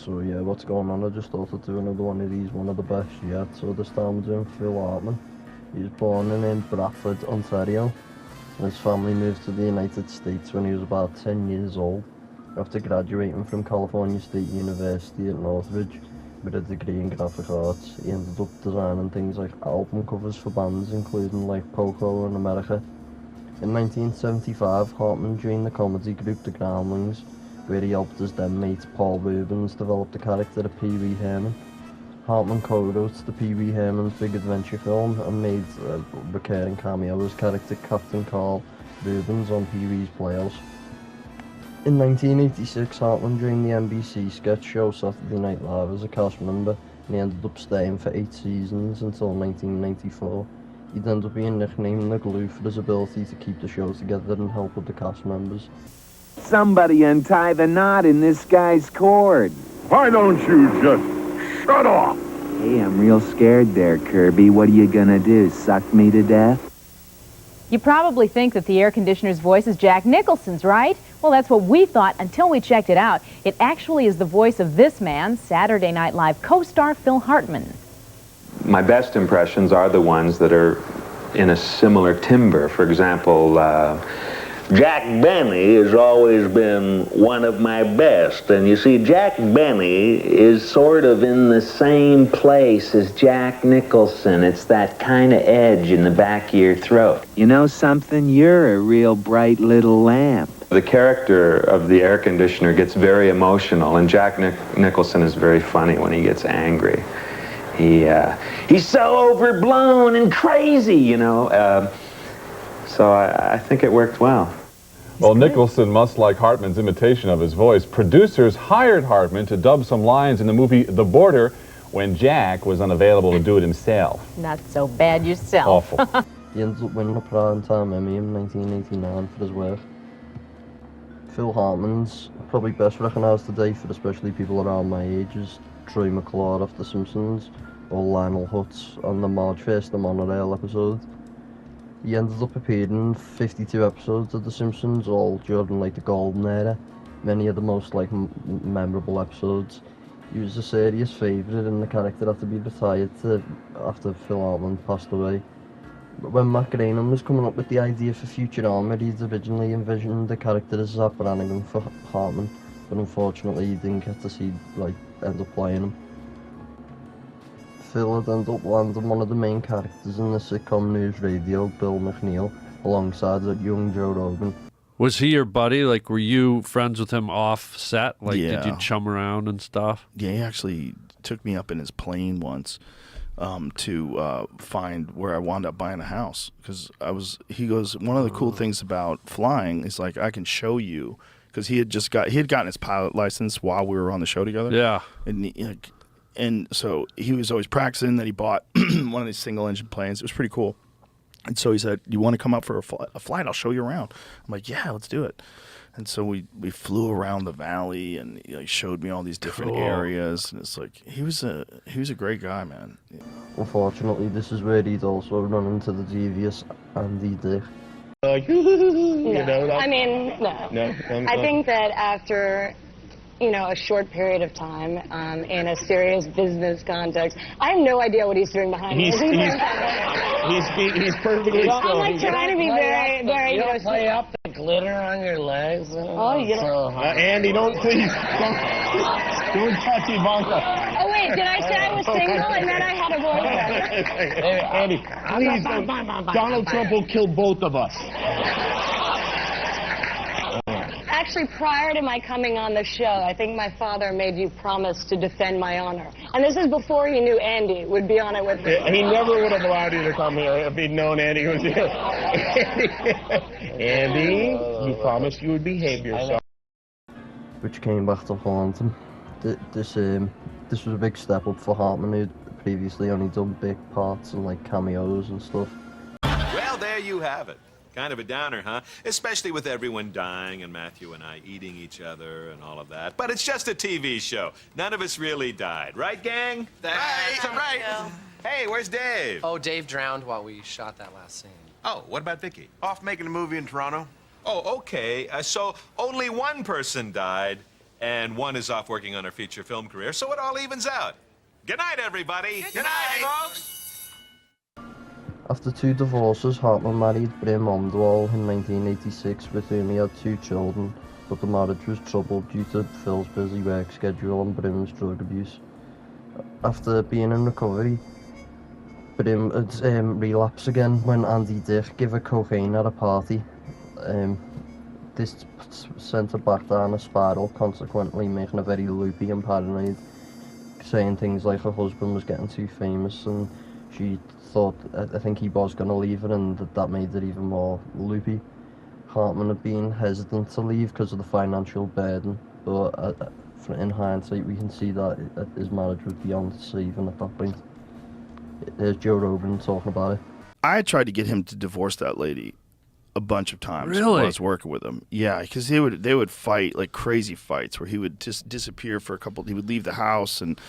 So yeah, what's going on? I just thought I'd do another one of these, one of the best yet. So this time we're doing Phil Hartman. He was born in Bradford, Ontario. And his family moved to the United States when he was about 10 years old. After graduating from California State University at Northridge with a degree in graphic arts, he ended up designing things like album covers for bands including like Poco in America. In 1975, Hartman joined the comedy group The Groundlings, where he helped his then mate Paul Reubens develop the character of Pee Wee Herman. Hartman co-wrote the Pee Wee Herman's Big Adventure film and made a recurring cameo as character Captain Carl Reubens on Pee Wee's Playhouse. In 1986, Hartman joined the NBC sketch show Saturday Night Live as a cast member, and he ended up staying for 8 seasons until 1994. He'd end up being nicknamed the Glue for his ability to keep the show together and help with the cast members. Somebody untie the knot in this guy's cord. Why don't you just shut off? Hey, I'm real scared there, Kirby. What are you gonna do, suck me to death? You probably think that the air conditioner's voice is Jack Nicholson's, right? Well, that's what we thought until we checked it out. It actually is the voice of this man, Saturday Night Live co-star Phil Hartman. My best impressions are the ones that are in a similar timbre. For example, Jack Benny has always been one of my best. And you see, Jack Benny is sort of in the same place as Jack Nicholson. It's that kind of edge in the back of your throat. You know something? You're a real bright little lamp. the character of the air conditioner gets very emotional, and Jack Nicholson is very funny when he gets angry. He's so overblown and crazy, you know. So I think it worked well. Well, Nicholson must like Hartman's imitation of his voice. Producers hired Hartman to dub some lines in the movie The Border when Jack was unavailable to do it himself. Not so bad yourself. Awful. He ends up winning a Primetime Emmy in 1989 for his work. Phil Hartman's probably best recognised today for especially people around my age as Troy McClure of The Simpsons or Lionel Hutz on the Marge First the Monorail episode. He ended up appearing in 52 episodes of The Simpsons, all during like the golden era. Many of the most memorable episodes. He was a serious favourite, and the character had to be retired after Phil Hartman passed away. But when Matt Groening was coming up with the idea for Futurama, he'd originally envisioned the character as Zach Brannigan for Hartman, but unfortunately he didn't get to see end up playing him. Phil had ended up landing one of the main characters in the sitcom NewsRadio, Bill McNeil, alongside young Joe Rogan. Was he your buddy? Like, were you friends with him off set? Like, Yeah. Did you chum around and stuff? Yeah, he actually took me up in his plane once to find where I wound up buying a house. Because he goes, one of the cool things about flying is, like, I can show you, because he had gotten his pilot license while we were on the show together. Yeah. And so he was always practicing that he bought one of these single-engine planes. It was pretty cool. And so he said, "You want to come up for a flight? I'll show you around." I'm like, "Yeah, let's do it." And so we flew around the valley, and he showed me all these different areas. And it's like he was a great guy, man. Yeah. Unfortunately, this is where he'd also run into the devious Andy Dick. No. I mean, no. No. I think that after, a short period of time in a serious business context, I have no idea what he's doing behind me. He's perfectly still. I'm trying to be very, very. You don't play up the glitter on your legs. Oh, you don't. Andy, don't please. Don't touch Ivanka. Oh wait, did I say I was single and then I had a boyfriend? Andy, please don't. Donald Trump will kill both of us. Actually, prior to my coming on the show, I think my father made you promise to defend my honor. And this is before he knew Andy would be on it with me. He never would have allowed you to come here if he'd known Andy was here. Andy, you promised you would behave yourself. Which came back to haunt him. This was a big step up for Hartman, who'd previously only done big parts and cameos and stuff. Well, there you have it. Kind of a downer, huh? Especially with everyone dying and Matthew and I eating each other and all of that. But it's just a TV show. None of us really died. Right, gang? Right. Hey, where's Dave? Oh, Dave drowned while we shot that last scene. Oh, what about Vicky? Off making a movie in Toronto. Oh, okay. So only one person died, and one is off working on her feature film career, so it all evens out. Good night, everybody. Good night, folks. After 2 divorces, Hartman married Brim Ondwall in 1986, with whom he had 2 children, but the marriage was troubled due to Phil's busy work schedule and Brim's drug abuse. After being in recovery, Brim had relapsed again when Andy Dick gave her cocaine at a party. This sent her back down a spiral, consequently making her very loopy and paranoid, saying things like her husband was getting too famous, and she thought, I think he was going to leave her, and that made her even more loopy. Hartman had been hesitant to leave because of the financial burden, but in hindsight we can see that his marriage was beyond saving at that point. There's Joe Rogan talking about it. I tried to get him to divorce that lady a bunch of times. Really? While I was working with him. Yeah, because they would fight like crazy fights where he would just disappear for a couple. He would leave the house and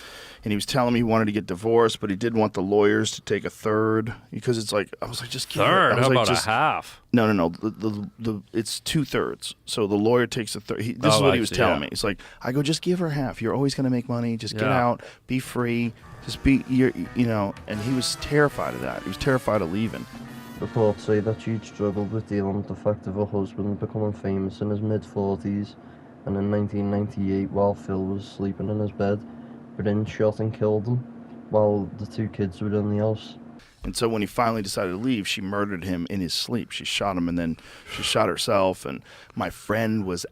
he was telling me he wanted to get divorced, but he didn't want the lawyers to take a third because it's like I was like just give third. It. I was How like, about a half? No. It's 2/3. So the lawyer takes a third. This is what he was telling me. He's like, I go, just give her half. You're always going to make money. Just get out, be free, just be And he was terrified of that. He was terrified of leaving. Reports say that she'd struggled with dealing with the fact of her husband becoming famous in his mid-40s, and in 1998, while Phil was sleeping in his bed, Bryn shot and killed him while the 2 kids were in the house. And so when he finally decided to leave, she murdered him in his sleep. She shot him, and then she shot herself. And my friend who was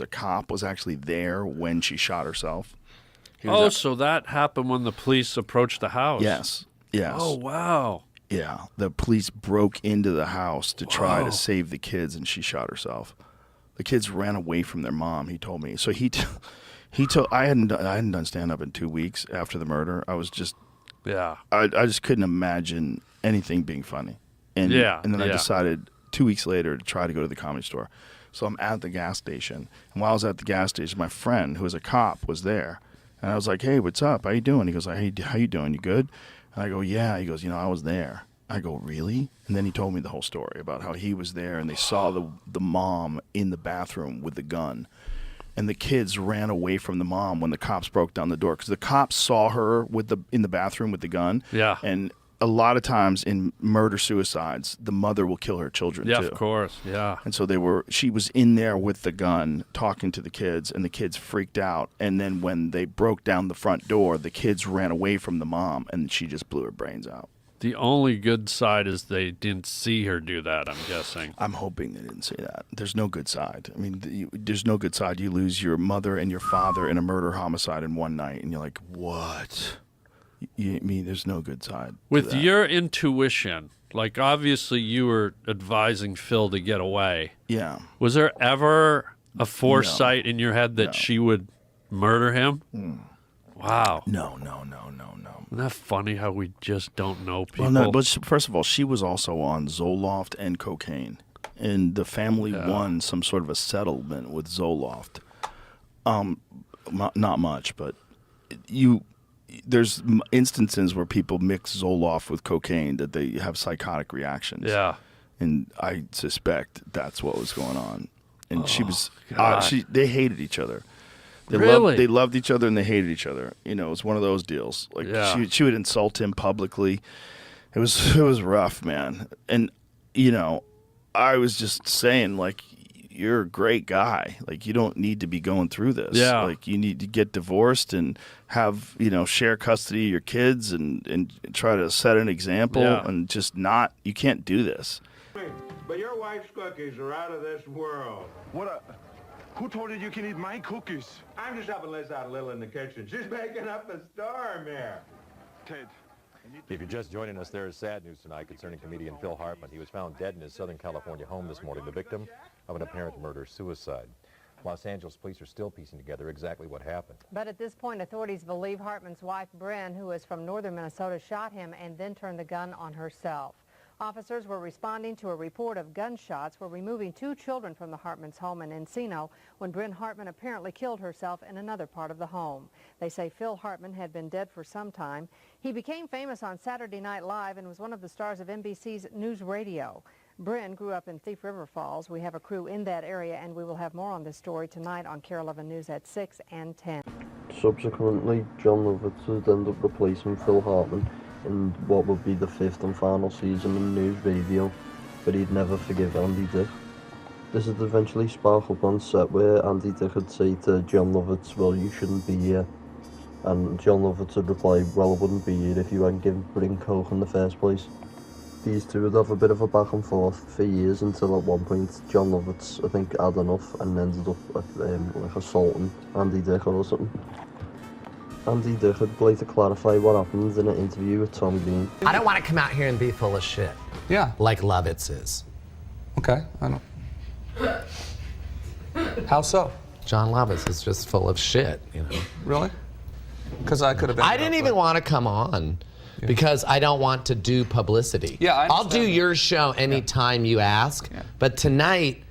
a cop was actually there when she shot herself. So that happened when the police approached the house? Yes. Oh, wow. Yeah, the police broke into the house to try to save the kids, and she shot herself. The kids ran away from their mom, he told me. So I hadn't done stand-up in 2 weeks after the murder. I was just... Yeah. I just couldn't imagine anything being funny. And then I decided 2 weeks later to try to go to the Comedy Store. So I'm at the gas station. And while I was at the gas station, my friend, who was a cop, was there. And I was like, hey, what's up? How you doing? He goes, hey, how you doing? You good? And I go, yeah. He goes, I was there. I go, really? And then he told me the whole story about how he was there and they saw the mom in the bathroom with the gun. And the kids ran away from the mom when the cops broke down the door because the cops saw her in the bathroom with the gun. Yeah. And a lot of times in murder-suicides, the mother will kill her children too. Yeah, of course. Yeah. And so she was in there with the gun talking to the kids, and the kids freaked out. And then when they broke down the front door, the kids ran away from the mom, and she just blew her brains out. The only good side is they didn't see her do that, I'm guessing. I'm hoping they didn't see that. There's no good side. I mean, there's no good side. You lose your mother and your father in a murder-homicide in one night, and you're like, what? There's no good side. With your intuition, like obviously you were advising Phil to get away. Yeah. Was there ever a foresight in your head that she would murder him? Wow. No. Isn't that funny how we just don't know people? Well, no, but first of all, she was also on Zoloft and cocaine. And the family won some sort of a settlement with Zoloft. Not much, but there's instances where people mix Zoloft with cocaine that they have psychotic reactions. Yeah. And I suspect that's what was going on. And she was, God. They hated each other. They loved each other and they hated each other. It was one of those deals. Like she would insult him publicly. It was rough, man. And I was just saying, like, you're a great guy. Like, you don't need to be going through this. Yeah. Like, you need to get divorced and have, share custody of your kids and try to set an example and just not, you can't do this. But your wife's cookies are out of this world. Who told you you can eat my cookies? I'm just helping Liz out a little in the kitchen. She's making up a storm here. Ted. If you're just joining us, there is sad news tonight concerning comedian Phil Hartman. He was found dead in his Southern California home this morning, the victim of an apparent murder-suicide. Los Angeles police are still piecing together exactly what happened. But at this point, authorities believe Hartman's wife, Bryn, who is from northern Minnesota, shot him and then turned the gun on herself. Officers were responding to a report of gunshots were removing 2 children from the Hartman's home in Encino when Bryn Hartman apparently killed herself in another part of the home. They say Phil Hartman had been dead for some time. He became famous on Saturday Night Live and was one of the stars of NBC's NewsRadio. Bryn grew up in Thief River Falls. We have a crew in that area, and we will have more on this story tonight on KARE 11 News at 6 and 10. Subsequently, John Lovitz would end up replacing Phil Hartman in what would be the 5th and final season of NewsRadio, but he'd never forgive Andy Dick. This would eventually spark up on set where Andy Dick would say to John Lovitz, well, you shouldn't be here. And John Lovitz would reply, well, I wouldn't be here if you hadn't given Bryn coke in the first place. These two would have a bit of a back and forth for years until at one point John Lovitz, I think, had enough and ended up like assaulting Andy Dick or something. Andy Dick would later clarify what happened in an interview with Tom Green. I don't want to come out here and be full of shit. Yeah. Like Lovitz is. Okay, I don't. How so? John Lovitz is just full of shit, you know. Really? Because I could have been. I didn't even want to come on because I don't want to do publicity. Yeah, I I'll do understand. your show anytime you ask, but tonight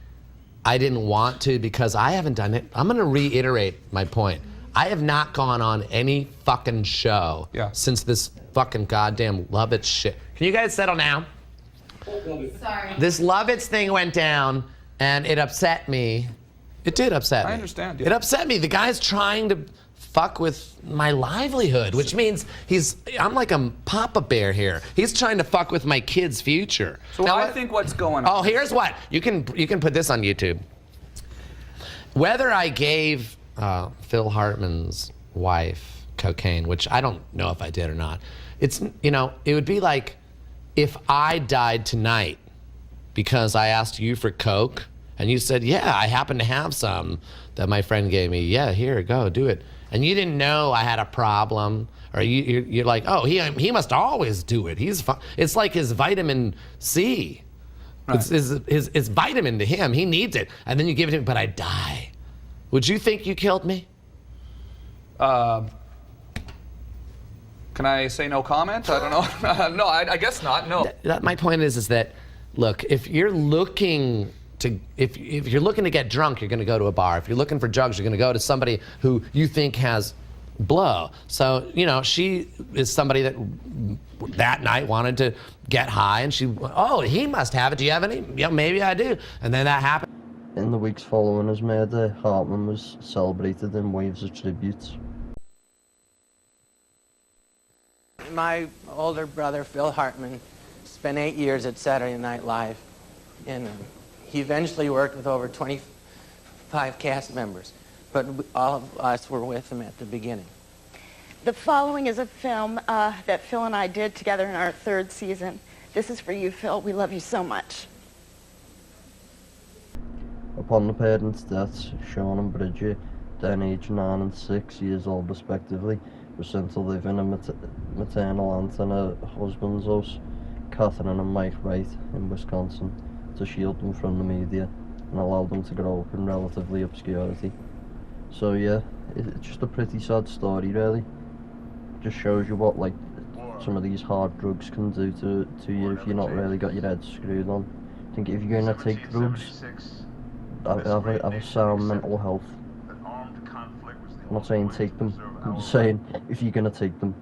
I didn't want to because I haven't done it. I'm going to reiterate my point. I have not gone on any fucking show since this fucking goddamn Lovitz shit. Can you guys settle down? Sorry. This Lovitz thing went down, and it upset me. It did upset me. I understand, yeah. It upset me. The guy's trying to fuck with my livelihood, which means I'm like a Papa Bear here. He's trying to fuck with my kid's future. So Now, I think what's going on. Oh, here's what. You can put this on YouTube. Whether I gave Phil Hartman's wife cocaine, which I don't know if I did or not, it's, you know, it would be like if I died tonight because I asked you for coke and you said, yeah, I happen to have some that my friend gave me. Yeah, here, go, do it. And you didn't know I had a problem, or you're like, oh, he must always do it. He's fine. It's like his vitamin C. Right. It's his vitamin to him. He needs it. And then you give it to him, but I die. Would you think you killed me? Can I say no comment? I don't know. No, I guess not. No. My point is that, look, if you're looking to get drunk, you're going to go to a bar. If you're looking for drugs, you're going to go to somebody who you think has blow. So, you know, she is somebody that night wanted to get high, and he must have it. Do you have any? Yeah, maybe I do. And then that happened. In the weeks following his murder, Hartman was celebrated in waves of tributes. My older brother, Phil Hartman, spent 8 years at Saturday Night Live, and he eventually worked with over 25 cast members, but all of us were with him at the beginning. The following is a film that Phil and I did together in our 3rd season. This is for you, Phil. We love you so much. Upon the parents' deaths, Sean and Bridget, then aged 9 and 6 years old respectively, were sent to live in a maternal aunt and her husband's house, Catherine and Mike Wright, in Wisconsin, to shield them from the media and allow them to grow up in relatively obscurity. So yeah, it's just a pretty sad story really. Just shows you what like some of these hard drugs can do to you if you're not really got your head screwed on. I think if you're gonna take drugs, have a sound mental health. I'm not saying take them, I'm just saying if you're gonna take them,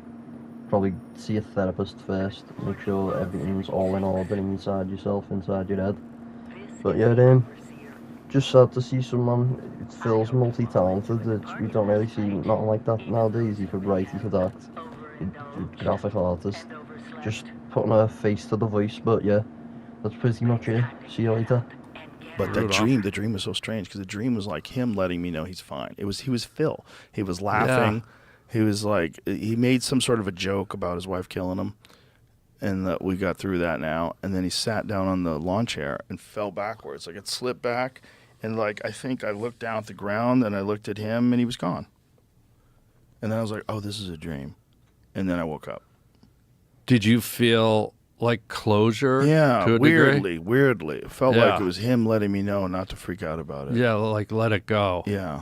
probably see a therapist first, make sure everything's all in order inside yourself, inside your head. But yeah, just sad to see someone, it feels multi-talented, we don't really see nothing like that nowadays. He could write, he could act, he's a graphic artist, just putting a face to the voice. But yeah, that's pretty much it. See you later. But the dream was so strange, because the dream was like him letting me know he's fine. He was Phil. He was laughing. Yeah. He was like, he made some sort of a joke about his wife killing him, and that we got through that now. And then he sat down on the lawn chair and fell backwards. Like it slipped back, and like I think I looked down at the ground and I looked at him and he was gone. And then I was like, oh, this is a dream. And then I woke up. Did you feel like closure? Yeah, to a weirdly. It felt like it was him letting me know not to freak out about it. Yeah, like let it go. Yeah.